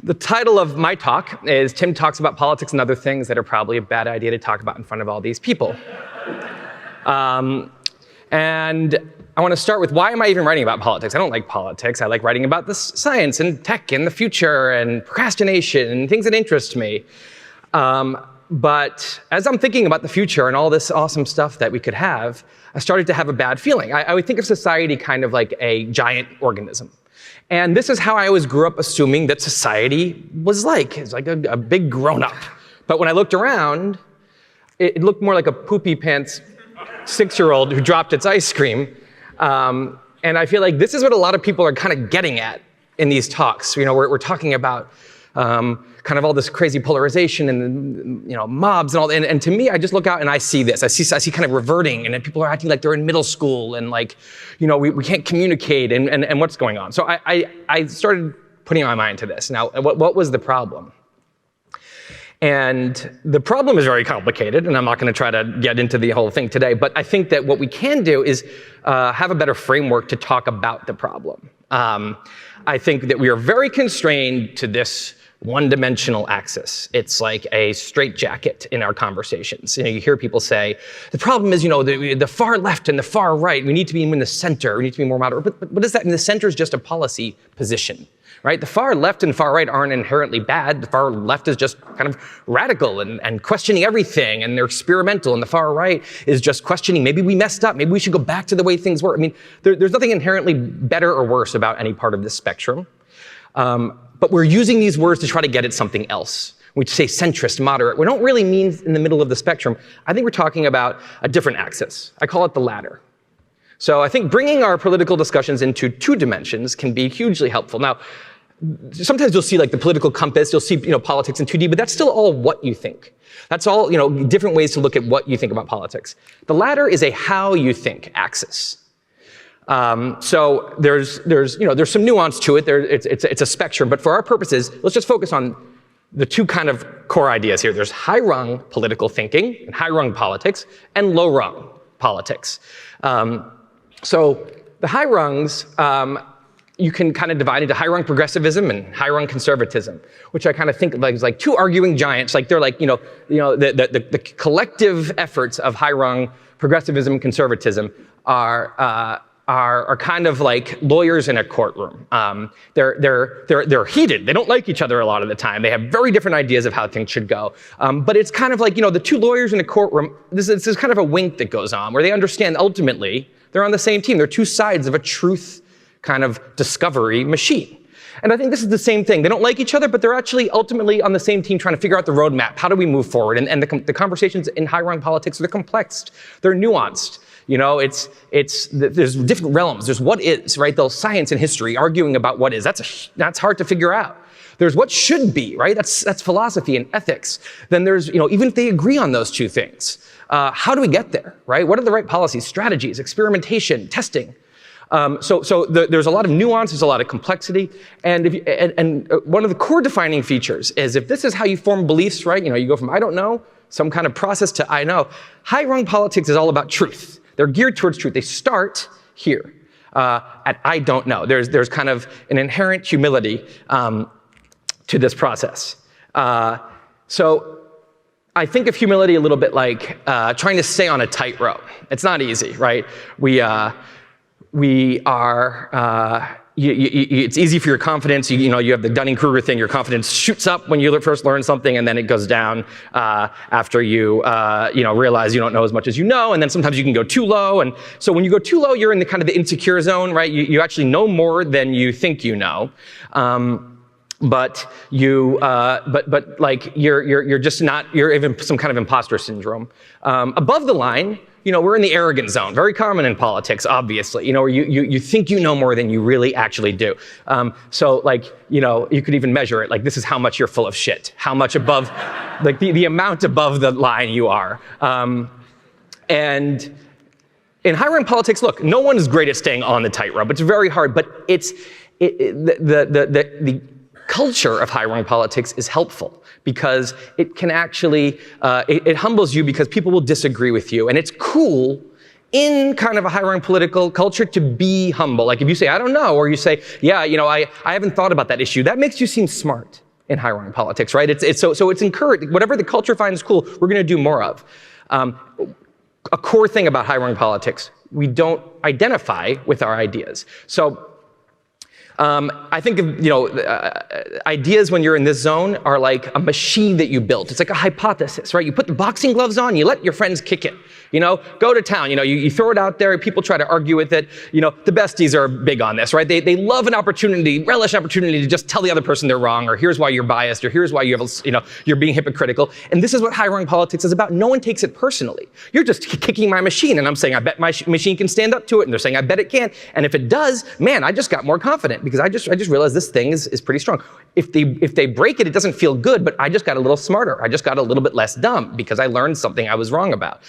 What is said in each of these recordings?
The title of my talk is Tim Talks About Politics and Other Things That Are Probably a Bad Idea to Talk About in Front of All These People. And I want to start with, why am I even writing about politics? I don't like politics. I like writing about the science and tech and the future and procrastination and things that interest me. But as I'm thinking about the future and all this awesome stuff that we could have, I started to have a bad feeling. I would think of society kind of like a giant organism. And this is how I always grew up assuming that society was like. It's like a big grown-up. But when I looked around, it looked more like a poopy pants 6-year-old who dropped its ice cream. And I feel like this is what a lot of people are kind of getting at in these talks. You know, we're talking about kind of all this crazy polarization and, you know, mobs and all. And to me, I just look out and I see this. I see kind of reverting, and then people are acting like they're in middle school, and like, you know, we can't communicate, and what's going on. So I started putting my mind to this. Now, what was the problem? And the problem is very complicated, and I'm not going to try to get into the whole thing today, but I think that what we can do is have a better framework to talk about the problem. I think that we are very constrained to this one-dimensional axis. It's like a straitjacket in our conversations. You know, you hear people say, the problem is, you know, the far left and the far right, we need to be in the center, we need to be more moderate. But what is that? And the center is just a policy position, right? The far left and far right aren't inherently bad. The far left is just kind of radical and questioning everything, and they're experimental. And the far right is just questioning, maybe we messed up, maybe we should go back to the way things were. I mean, there's nothing inherently better or worse about any part of this spectrum. But we're using these words to try to get at something else. We say centrist, moderate. We don't really mean in the middle of the spectrum. I think we're talking about a different axis. I call it the ladder. So I think bringing our political discussions into 2 dimensions can be hugely helpful. Now, sometimes you'll see like the political compass, you'll see, you know, politics in 2D, but that's still all what you think. That's all, you know, different ways to look at what you think about politics. The ladder is a how you think axis. So there's some nuance to it. It's a spectrum, but for our purposes, let's just focus on the 2 kind of core ideas here. There's high-rung political thinking and high-rung politics, and low-rung politics. So the high rungs, you can kind of divide into high-rung progressivism and high-rung conservatism, which I kind of think of as like 2 arguing giants. Like they're like, the collective efforts of high-rung progressivism and conservatism are kind of like lawyers in a courtroom. They're heated. They don't like each other a lot of the time. They have very different ideas of how things should go. But it's kind of like, you know, the 2 lawyers in a courtroom, this is kind of a wink that goes on, where they understand ultimately they're on the same team. They're 2 sides of a truth kind of discovery machine. And I think this is the same thing. They don't like each other, but they're actually ultimately on the same team trying to figure out the roadmap. How do we move forward? And the conversations in high-rung politics, they're complex. They're nuanced. You know, there's different realms. There's what is, right? There's science and history arguing about what is. That's hard to figure out. There's what should be, right? That's philosophy and ethics. Then there's, you know, even if they agree on those 2 things, how do we get there, right? What are the right policies, strategies, experimentation, testing? So there's a lot of nuance, there's a lot of complexity, and one of the core defining features is, if this is how you form beliefs, right? You know, you go from I don't know, some kind of process, to I know. High-rung politics is all about truth. They're geared towards truth. They start here at I don't know. There's kind of an inherent humility to this process. So I think of humility a little bit like trying to stay on a tightrope. It's not easy, right? It's easy for your confidence. You have the Dunning-Kruger thing. Your confidence shoots up when you first learn something, and then it goes down after you realize you don't know as much as you know. And then sometimes you can go too low. And so when you go too low, you're in the kind of the insecure zone, right? You actually know more than you think you know. But you're just not. You're even some kind of imposter syndrome. Above the line, we're in the arrogant zone. Very common in politics, obviously. Where you think you know more than you really actually do. You could even measure it. Like, this is how much you're full of shit. How much above, like the amount above the line you are. And in high-rung politics, look, no one is great at staying on the tightrope. It's very hard, but the culture of high-rung politics is helpful because it can actually, it humbles you because people will disagree with you. And it's cool in kind of a high-rung political culture to be humble. Like if you say, I don't know, or you say, yeah, I haven't thought about that issue, that makes you seem smart in high-rung politics, right? So it's encouraged. Whatever the culture finds cool, we're going to do more of. A core thing about high-rung politics, we don't identify with our ideas. So I think of, ideas when you're in this zone are like a machine that you built. It's like a hypothesis, right? You put the boxing gloves on, you let your friends kick it. Go to town, you throw it out there, people try to argue with it. The besties are big on this, right? They love an opportunity, relish an opportunity to just tell the other person they're wrong, or here's why you're biased, or here's why you're being hypocritical. And this is what high-rung politics is about. No one takes it personally. You're just kicking my machine, and I'm saying, I bet my machine can stand up to it, and they're saying, I bet it can. And if it does, man, I just got more confident, because I just realized this thing is pretty strong. If they break it, it doesn't feel good, but I just got a little smarter. I just got a little bit less dumb because I learned something I was wrong about.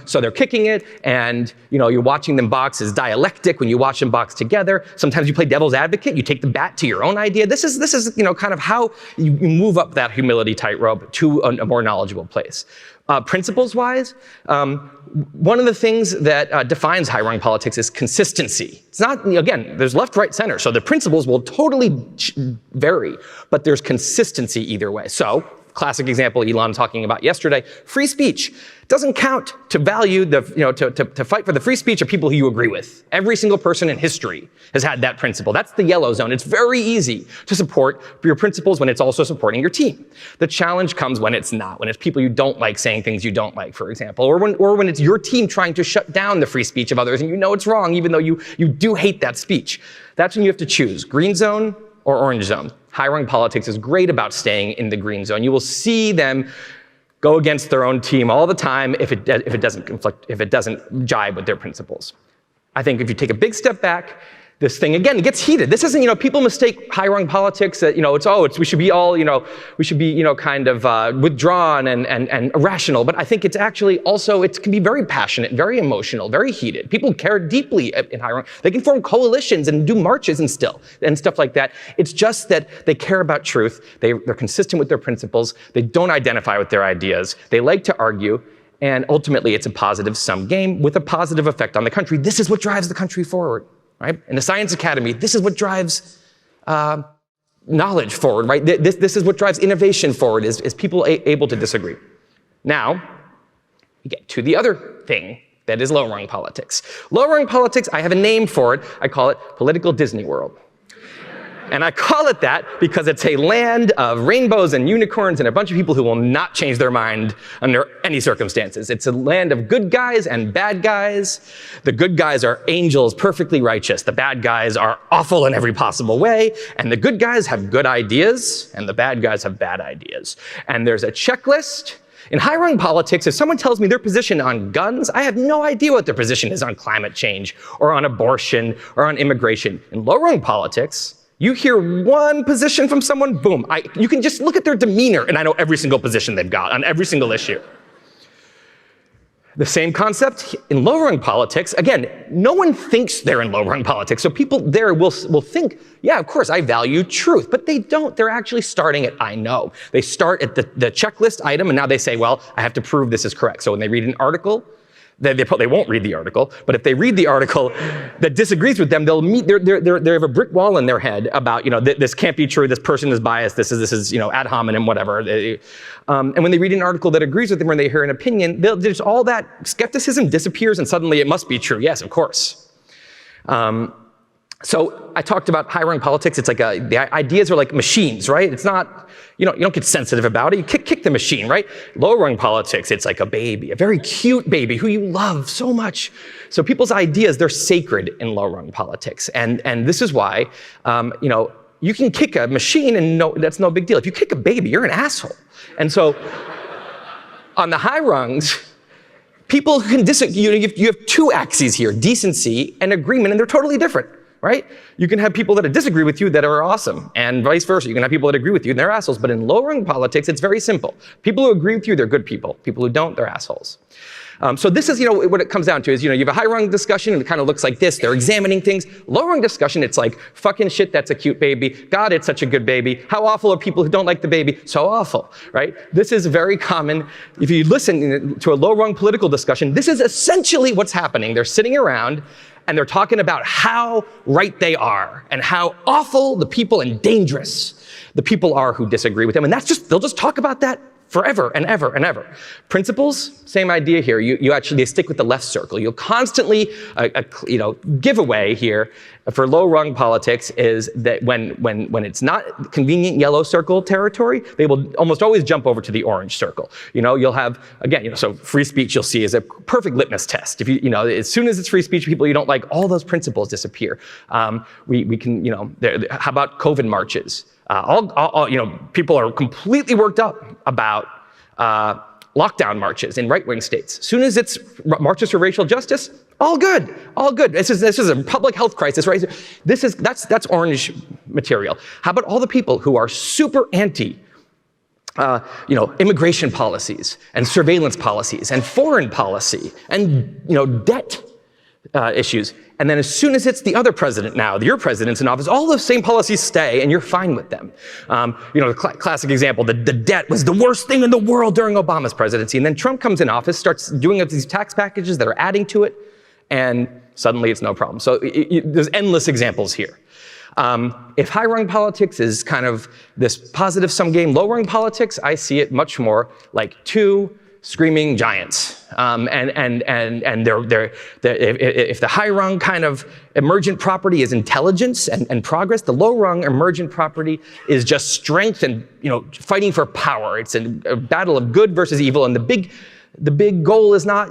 So they're kicking it, and you're watching them box as dialectic when you watch them box together. Sometimes you play devil's advocate. You take the bat to your own idea. This is kind of how you move up that humility tightrope to a more knowledgeable place. Principles-wise, one of the things that defines high-rung politics is consistency. It's not, again, there's left, right, center, so the principles will totally vary, but there's consistency either way. So, classic example Elon talking about yesterday, free speech doesn't count to value to fight for the free speech of people who you agree with. Every single person in history has had that principle. That's the yellow zone. It's very easy to support your principles when it's also supporting your team. The challenge comes when it's not, when it's people you don't like saying things you don't like, for example, or when it's your team trying to shut down the free speech of others and it's wrong even though you do hate that speech. That's when you have to choose green zone or orange zone. High-rung politics is great about staying in the green zone. You will see them go against their own team all the time if it doesn't jibe with their principles. I think if you take a big step back, this thing again it gets heated. This isn't people mistake high-rung politics that we should be all kind of withdrawn and irrational. But I think it's actually also it can be very passionate, very emotional, very heated. People care deeply in high-rung. They can form coalitions and do marches and stuff like that. It's just that they care about truth. They're consistent with their principles. They don't identify with their ideas. They like to argue. And ultimately, it's a positive-sum game with a positive effect on the country. This is what drives the country forward. Right? In the Science Academy, this is what drives knowledge forward, right? This is what drives innovation forward, is people able to disagree. Now, we get to the other thing that is low-rung politics. Low-rung politics, I have a name for it. I call it political Disney World. And I call it that because it's a land of rainbows and unicorns and a bunch of people who will not change their mind under any circumstances. It's a land of good guys and bad guys. The good guys are angels, perfectly righteous. The bad guys are awful in every possible way. And the good guys have good ideas, and the bad guys have bad ideas. And there's a checklist. In high-rung politics, if someone tells me their position on guns, I have no idea what their position is on climate change, or on abortion, or on immigration. In low-rung politics, you hear one position from someone, boom. You can just look at their demeanor, and I know every single position they've got on every single issue. The same concept in low-rung politics. Again, no one thinks they're in low-rung politics, so people there will think, yeah, of course, I value truth, but they don't. They're actually starting at I know. They start at the checklist item, and now they say, well, I have to prove this is correct. So when they read an article, they won't read the article, but if they read the article that disagrees with them, they have a brick wall in their head about, this can't be true, this person is biased, this is ad hominem, whatever. And when they read an article that agrees with them, when they hear an opinion, there's all that skepticism disappears and suddenly it must be true. Yes, of course. So I talked about high-rung politics. It's like the ideas are like machines, right? It's not, you don't get sensitive about it. You kick the machine, right? Low-rung politics, it's like a baby, a very cute baby who you love so much. So people's ideas, they're sacred in low-rung politics. And this is why, you can kick a machine and that's no big deal. If you kick a baby, you're an asshole. And so on the high rungs, people can disagree. You have two axes here, decency and agreement, and they're totally different. Right? You can have people that disagree with you that are awesome, and vice versa. You can have people that agree with you and they're assholes. But in low-rung politics, it's very simple. People who agree with you, they're good people. People who don't, they're assholes. So this is, what it comes down to is, you have a high-rung discussion and it kind of looks like this. They're examining things. Low-rung discussion, it's like, fucking shit, that's a cute baby. God, it's such a good baby. How awful are people who don't like the baby? So awful, right? This is very common. If you listen to a low-rung political discussion, this is essentially what's happening. They're sitting around and they're talking about how right they are and how awful the people and dangerous the people are who disagree with them. And they'll just talk about that forever and ever and ever. Principles, same idea here. You actually stick with the left circle. You'll constantly, giveaway here for low-rung politics is that when it's not convenient yellow circle territory, they will almost always jump over to the orange circle. You'll have, again, so free speech you'll see is a perfect litmus test. If as soon as it's free speech, people you don't like, all those principles disappear. We can, how about COVID marches? People are completely worked up about lockdown marches in right-wing states. As soon as it's marches for racial justice, all good, all good. This is a public health crisis, right? That's orange material. How about all the people who are super anti, immigration policies and surveillance policies and foreign policy and debt issues? And then as soon as it's the other president now, your president's in office, all those same policies stay and you're fine with them. The classic example, the debt was the worst thing in the world during Obama's presidency. And then Trump comes in office, starts doing these tax packages that are adding to it, and suddenly it's no problem. So there's endless examples here. If high-rung politics is kind of this positive-sum game, low-rung politics, I see it much more like two screaming giants. If the high-rung kind of emergent property is intelligence and progress, the low-rung emergent property is just strength and fighting for power. It's a battle of good versus evil, and the big goal is not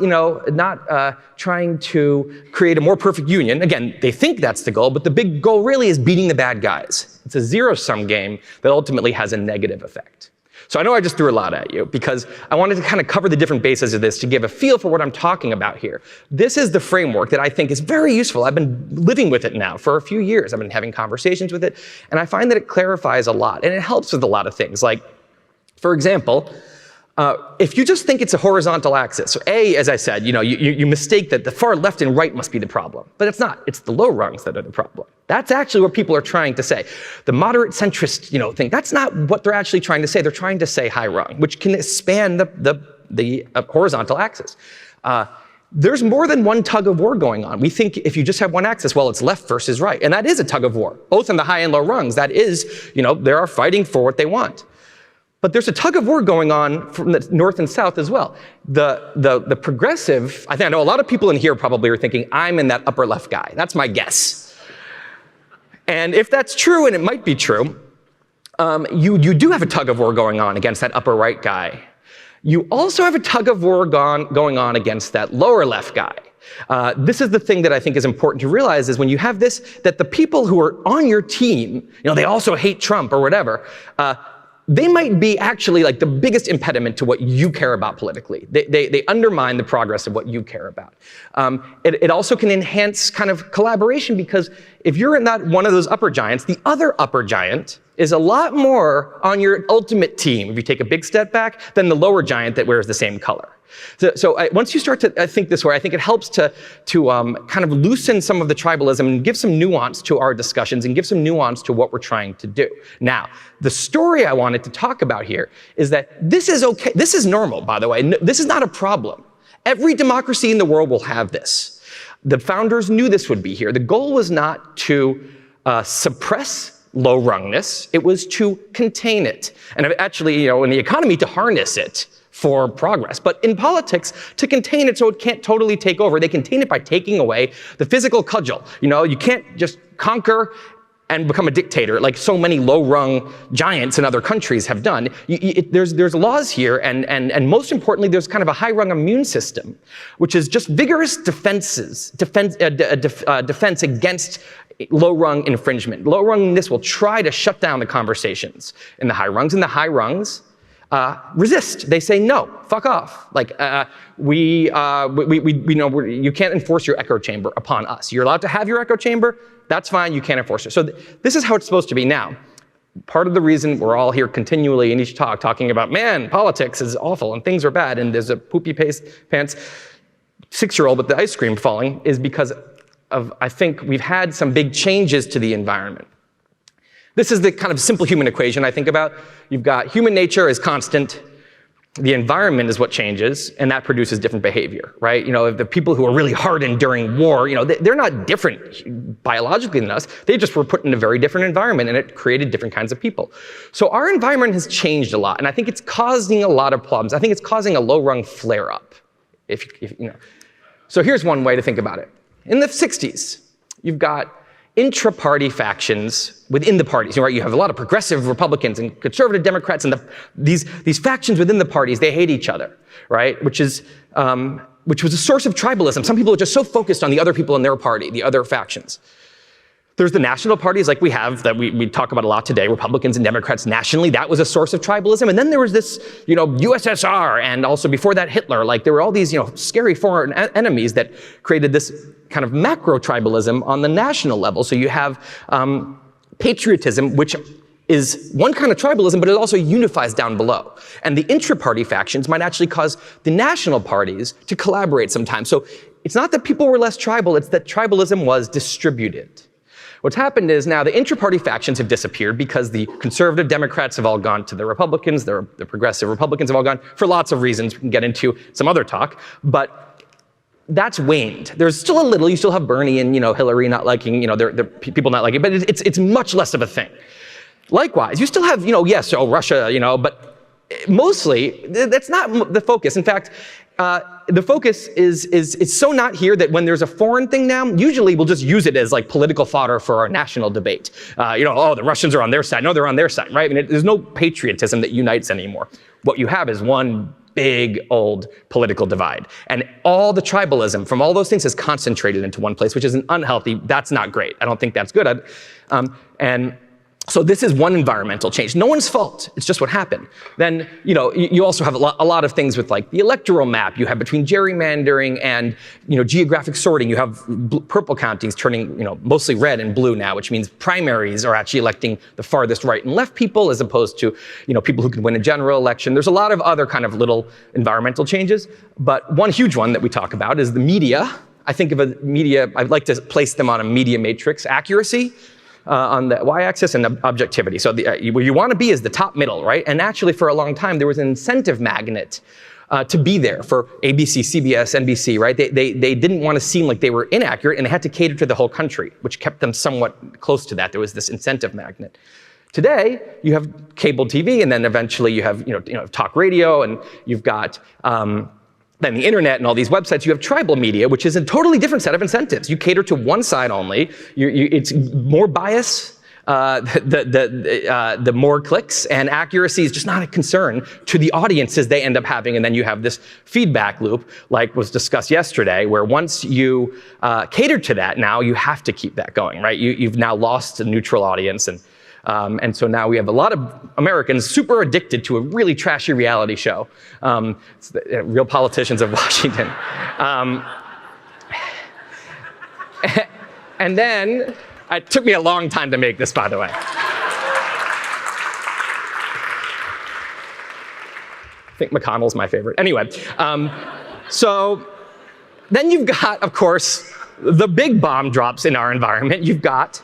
trying to create a more perfect union. Again, they think that's the goal, but the big goal really is beating the bad guys. It's a zero-sum game that ultimately has a negative effect. So I know I just threw a lot at you because I wanted to kind of cover the different bases of this to give a feel for what I'm talking about here. This is the framework that I think is very useful. I've been living with it now for a few years. I've been having conversations with it, and I find that it clarifies a lot, and it helps with a lot of things. Like, for example, if you just think it's a horizontal axis, so as I said, you mistake that the far left and right must be the problem, but it's not. It's the low rungs that are the problem. That's actually what people are trying to say. The moderate centrist, thing, that's not what they're actually trying to say. They're trying to say high rung, which can span the horizontal axis. There's more than one tug of war going on. We think if you just have one axis, well, it's left versus right, and that is a tug of war, both in the high and low rungs. That is, they are fighting for what they want. But there's a tug of war going on from the north and south as well. The progressive, I know a lot of people in here probably are thinking, I'm in that upper left guy. That's my guess. And if that's true, and it might be true, you do have a tug of war going on against that upper right guy. You also have a tug of war going on against that lower left guy. This is the thing that I think is important to realize is when you have this, that the people who are on your team, they also hate Trump or whatever, they might be actually like the biggest impediment to what you care about politically. They undermine the progress of what you care about. It also can enhance kind of collaboration because if you're not one of those upper giants, the other upper giant is a lot more on your ultimate team, if you take a big step back, than the lower giant that wears the same color. So once you start to think this way, I think it helps to kind of loosen some of the tribalism and give some nuance to our discussions and give some nuance to what we're trying to do. Now, the story I wanted to talk about here is that this is okay. This is normal, by the way. This is not a problem. Every democracy in the world will have this. The founders knew this would be here. The goal was not to suppress low-rungness. It was to contain it. And actually, in the economy, to harness it for progress. But in politics, to contain it so it can't totally take over. They contain it by taking away the physical cudgel. You can't just conquer and become a dictator like so many low-rung giants in other countries have done. There's laws here, and most importantly, there's kind of a high-rung immune system, which is just vigorous defense against low-rung infringement. Low-rungness will try to shut down the conversations in the high rungs, and the high rungs resist. They say, no, fuck off. Like, you can't enforce your echo chamber upon us. You're allowed to have your echo chamber. That's fine. You can't enforce it. So this is how it's supposed to be. Now, part of the reason we're all here continually in each talk talking about, man, politics is awful and things are bad and there's a poopy pants. 6-year-old with the ice cream falling is because of, I think we've had some big changes to the environment. This is the kind of simple human equation I think about. You've got human nature is constant, the environment is what changes, and that produces different behavior, right? The people who are really hardened during war, they're not different biologically than us. They just were put in a very different environment, and it created different kinds of people. So our environment has changed a lot, and I think it's causing a lot of problems. I think it's causing a low-rung flare-up. So here's one way to think about it. In the 60s, you've got intra-party factions within the parties. Right? You have a lot of progressive Republicans and conservative Democrats, and these factions within the parties, they hate each other, right? Which was a source of tribalism. Some people are just so focused on the other people in their party, the other factions. There's the national parties like we have that we talk about a lot today, Republicans and Democrats nationally. That was a source of tribalism. And then there was this, USSR, and also before that Hitler. Like there were all these, scary foreign enemies that created this kind of macro tribalism on the national level. So you have patriotism, which is one kind of tribalism, but it also unifies down below. And the intra-party factions might actually cause the national parties to collaborate sometimes. So it's not that people were less tribal, it's that tribalism was distributed. What's happened is now the intra-party factions have disappeared because the conservative Democrats have all gone to the Republicans, the progressive Republicans have all gone for lots of reasons we can get into some other talk, but that's waned. There's still a little, you still have Bernie and Hillary not liking, people not liking it, but it's much less of a thing. Likewise, you still have, Russia, but mostly that's not the focus. In fact, the focus is so not here that when there's a foreign thing now, usually we'll just use it as like political fodder for our national debate. The Russians are on their side. No, they're on their side, right? I mean, there's no patriotism that unites anymore. What you have is one big old political divide. And all the tribalism from all those things is concentrated into one place, which is unhealthy. That's not great. I don't think that's good. So this is one environmental change. No one's fault. It's just what happened. Then, you also have a lot of things with like the electoral map. You have between gerrymandering and, geographic sorting. You have purple counties turning, mostly red and blue now, which means primaries are actually electing the farthest right and left people as opposed to, people who can win a general election. There's a lot of other kind of little environmental changes. But one huge one that we talk about is the media. I think of I'd like to place them on a media matrix. Accuracy on the y-axis and objectivity. So where you want to be is the top middle, right? And actually for a long time, there was an incentive magnet to be there for ABC, CBS, NBC, right? They didn't want to seem like they were inaccurate, and they had to cater to the whole country, which kept them somewhat close to that. There was this incentive magnet. Today, you have cable TV, and then eventually you have talk radio, and you've got then the internet and all these websites. You have tribal media, which is a totally different set of incentives. You cater to one side only. It's more bias, the more clicks, and accuracy is just not a concern to the audiences they end up having. And then you have this feedback loop, like was discussed yesterday, where once you cater to that, now you have to keep that going, right? You've now lost a neutral audience, and so now we have a lot of Americans super addicted to a really trashy reality show. It's the Real Politicians of Washington. And then, it took me a long time to make this, by the way. I think McConnell's my favorite. Anyway, so then you've got, of course, the big bomb drops in our environment. You've got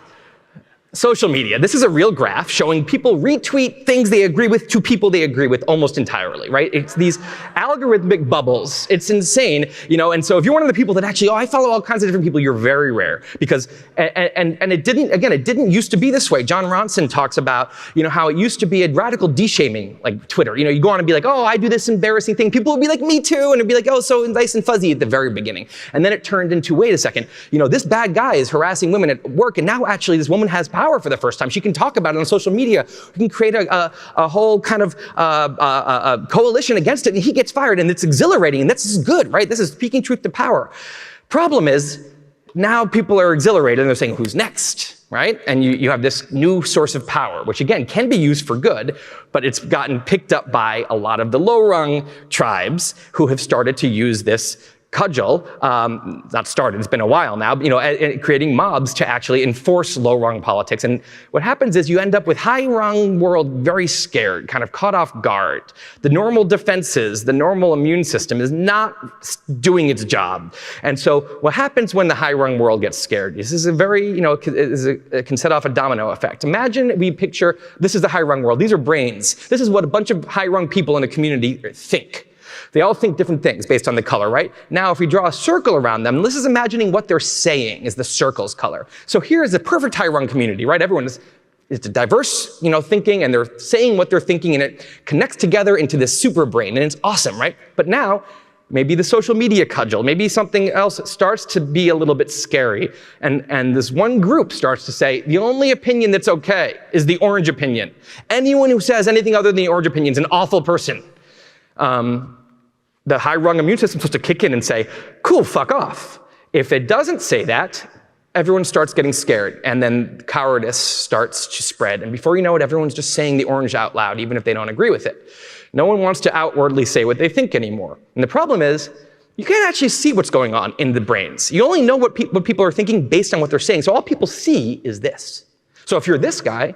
social media. This is a real graph showing people retweet things they agree with to people they agree with almost entirely, right? It's these algorithmic bubbles. It's insane, and so if you're one of the people that actually, I follow all kinds of different people, you're very rare because, and it didn't used to be this way. John Ronson talks about, how it used to be a radical de-shaming, like Twitter. You go on and be like, oh, I do this embarrassing thing. People would be like, me too. And it'd be like, oh, so nice and fuzzy at the very beginning. And then it turned into, wait a second, this bad guy is harassing women at work. And now actually this woman has power for the first time. She can talk about it on social media. We can create a whole kind of coalition against it, and he gets fired, and it's exhilarating, and this is good, right? This is speaking truth to power. Problem is, now people are exhilarated, and they're saying, who's next, right? And you have this new source of power, which again, can be used for good, but it's gotten picked up by a lot of the low-rung tribes who have started to use this cudgel, not started, it's been a while now, creating mobs to actually enforce low-rung politics. And what happens is you end up with high-rung world very scared, kind of caught off guard. The normal defenses, the normal immune system is not doing its job. And so what happens when the high-rung world gets scared? This is a very, it can set off a domino effect. Imagine we picture, this is the high-rung world. These are brains. This is what a bunch of high-rung people in a community think. They all think different things based on the color, right? Now, if we draw a circle around them, this is imagining what they're saying is the circle's color. So here is the perfect high-rung community, right? Everyone is it's a diverse, thinking, and they're saying what they're thinking, and it connects together into this super brain, and it's awesome, right? But now, maybe the social media cudgel, maybe something else starts to be a little bit scary, and this one group starts to say, the only opinion that's okay is the orange opinion. Anyone who says anything other than the orange opinion is an awful person. The high-rung immune system is supposed to kick in and say, cool, fuck off. If it doesn't say that, everyone starts getting scared, and then cowardice starts to spread. And before you know it, everyone's just saying the orange out loud, even if they don't agree with it. No one wants to outwardly say what they think anymore. And the problem is, you can't actually see what's going on in the brains. You only know what people are thinking based on what they're saying. So all people see is this. So if you're this guy,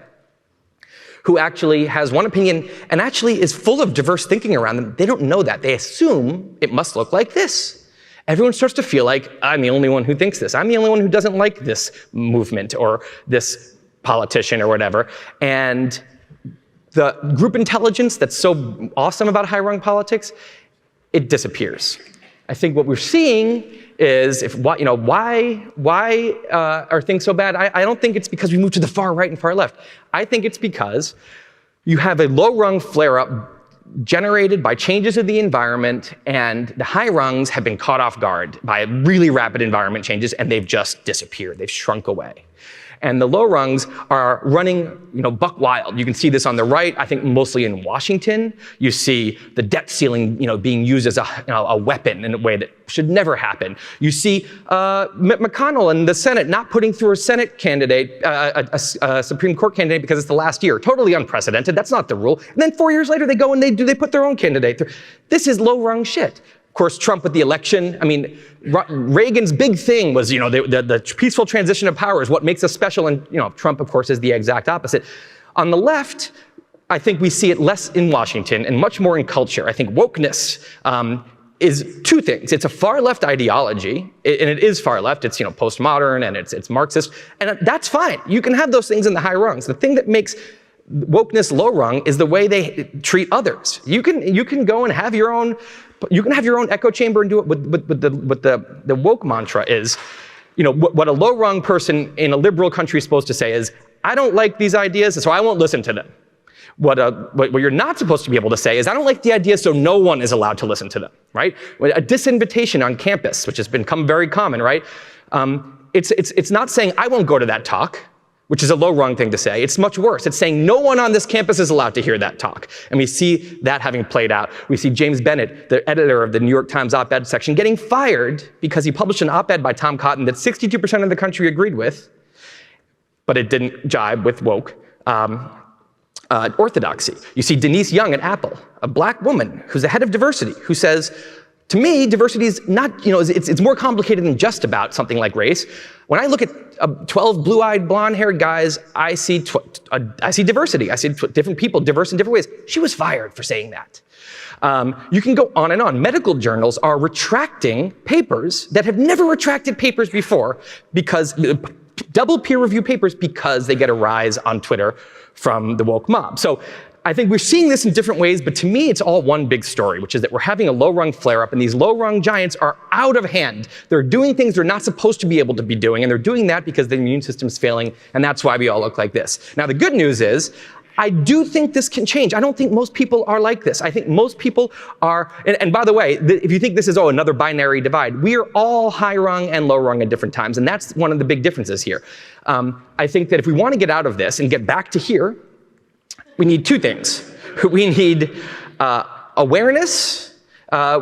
who actually has one opinion and actually is full of diverse thinking around them, they don't know that. They assume it must look like this. Everyone starts to feel like, I'm the only one who thinks this. I'm the only one who doesn't like this movement or this politician or whatever. And the group intelligence that's so awesome about high-rung politics, it disappears. I think what we're seeing is why are things so bad? I don't think it's because we moved to the far right and far left. I think it's because you have a low-rung flare-up generated by changes of the environment, and the high rungs have been caught off guard by really rapid environment changes, and they've just disappeared. They've shrunk away. And the low rungs are running, buck wild. You can see this on the right, I think mostly in Washington. You see the debt ceiling, being used as a weapon in a way that should never happen. You see McConnell and the Senate not putting through a Senate candidate, a Supreme Court candidate because it's the last year. Totally unprecedented. That's not the rule. And then 4 years later, they go and they put their own candidate through. This is low rung shit. Of course, Trump with the election. I mean, Reagan's big thing was, the peaceful transition of power is what makes us special. And, Trump, of course, is the exact opposite. On the left, I think we see it less in Washington and much more in culture. I think wokeness is two things. It's a far left ideology, and it is far left. It's, postmodern and it's Marxist. And that's fine. You can have those things in the high rungs. The thing that makes wokeness low rung is the way they treat others. You can go and have your own. You can have your own echo chamber and do it with the woke mantra is, what a low-rung person in a liberal country is supposed to say is, I don't like these ideas, so I won't listen to them. What you're not supposed to be able to say is, I don't like the ideas, so no one is allowed to listen to them, right? A disinvitation on campus, which has become very common, right? It's not saying, I won't go to that talk, which is a low-rung thing to say. It's much worse. It's saying no one on this campus is allowed to hear that talk. And we see that having played out. We see James Bennett, the editor of the New York Times op-ed section, getting fired because he published an op-ed by Tom Cotton that 62% of the country agreed with, but it didn't jibe with woke orthodoxy. You see Denise Young at Apple, a black woman who's the head of diversity, who says, to me, diversity is not, it's more complicated than just about something like race. When I look at 12 blue-eyed, blonde-haired guys, I see diversity. I see different people, diverse in different ways. She was fired for saying that. You can go on and on. Medical journals are retracting papers that have never retracted papers before because double peer-review papers because they get a rise on Twitter from the woke mob. So I think we're seeing this in different ways, but to me, it's all one big story, which is that we're having a low-rung flare-up, and these low-rung giants are out of hand. They're doing things they're not supposed to be able to be doing, and they're doing that because the immune system's failing, and that's why we all look like this. Now, the good news is, I do think this can change. I don't think most people are like this. I think most people are, and by the way, if you think this is, another binary divide, we are all high-rung and low-rung at different times, and that's one of the big differences here. I think that if we want to get out of this and get back to here, we need two things. We need awareness,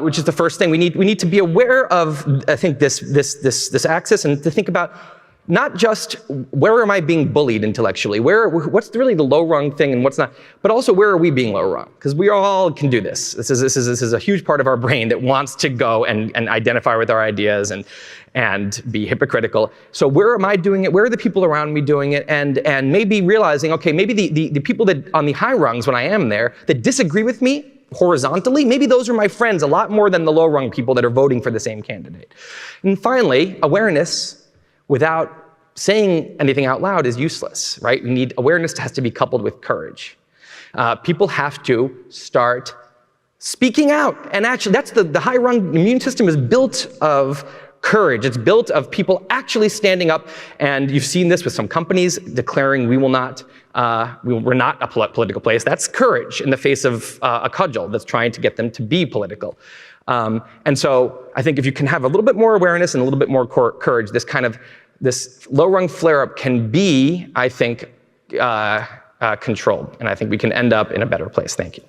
which is the first thing. We need to be aware of, I think, this axis, and to think about not just where am I being bullied intellectually, what's really the low-rung thing and what's not, but also where are we being low-rung? Because we all can do this. This is a huge part of our brain that wants to go and identify with our ideas and be hypocritical. So where am I doing it? Where are the people around me doing it? And maybe realizing, okay, maybe the people that on the high rungs when I am there that disagree with me horizontally, maybe those are my friends a lot more than the low-rung people that are voting for the same candidate. And finally, awareness without saying anything out loud is useless, right? We need awareness has to be coupled with courage. People have to start speaking out. And actually, that's the high-rung immune system is built of courage. It's built of people actually standing up. And you've seen this with some companies declaring we're not a political place. That's courage in the face of a cudgel that's trying to get them to be political. And so I think if you can have a little bit more awareness and a little bit more courage, this low-rung flare-up can be, I think, controlled. And I think we can end up in a better place. Thank you.